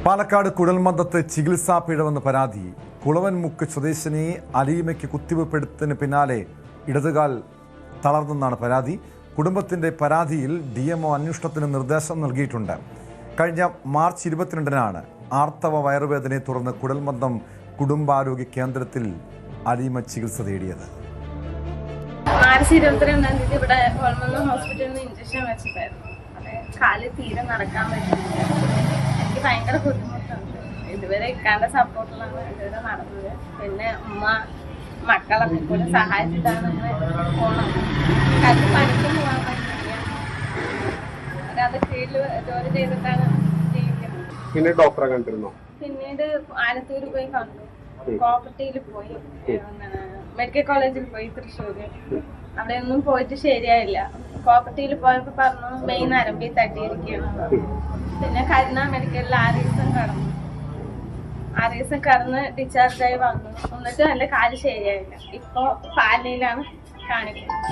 പാലക്കാട് കുഴൽമന്ദത്ത് ചികിത്സാ പിഴവെന്ന പരാതി. കുളവൻമുക്ക് സ്വദേശിനി അലീമയ്ക്ക് കുത്തിവെപ്പെടുത്തതിന് പിന്നാലെ ഇടതുകാൽ തളർന്നെന്നാണ് പരാതി. കുടുംബത്തിന്റെ പരാതിയിൽ DMO അന്വേഷണത്തിന് നിർദ്ദേശം നൽകിയിട്ടുണ്ട്. കഴിഞ്ഞ മാർച്ച് 22-നാണ് ആർത്തവ വയറുവേദനയെ തുടർന്ന് കുഴൽമന്ദം കുടുംബാരോഗ്യ കേന്ദ്രത്തിൽ അലീമ ചികിത്സ തേടിയത്. മാർച്ച് 22-ാം തീയതി ഇവിടെ ഹോസ്പിറ്റലിൽ നിന്ന് ഇഞ്ചക്ഷൻ വെച്ചിട്ടായിരുന്നു. കാല് തീരെ നടക്കാൻ പറ്റില്ല. എനിക്ക് ഭയങ്കര ബുദ്ധിമുട്ടുണ്ട്. ഇതുവരെ ഇക്കാന്റെ സപ്പോർട്ടിലാണ് ഇതുവരെ നടന്നത്. പിന്നെ ഉമ്മ മക്കളൊക്കെ കൂടെ സഹായിച്ചിട്ടാണ് പോണത്. കാലത്ത് പണിക്കും പോകാൻ പറ്റില്ല. അത് കീഴിൽ ജോലി ചെയ്തിട്ടാണ് ജീവിക്കുന്നത്. പിന്നെ ഡോക്ടറെ കണ്ടിരുന്നോ? പിന്നീട് ആലത്തൂര് പോയി കണ്ടു, കോപ്പർട്ടിയിൽ പോയി, മെഡിക്കൽ കോളേജിൽ പോയി തൃശ്ശൂര്. അവിടെ ഒന്നും പോയിട്ട് ശരിയായില്ല. കോപ്പർട്ടിയിൽ പോയപ്പോ പറഞ്ഞു മെയിൻ നരമ്പിൽ തട്ടിയിരിക്കണം. പിന്നെ കരുണ മെഡിക്കലിൽ 6 ദിവസം കടന്ന് ഡിസ്ചാർജ് ആയി വന്നു. എന്നിട്ട് നല്ല കാല് ശരിയായില്ല. ഇപ്പൊ പാലയിലാണ് കാണിക്കുന്നത്.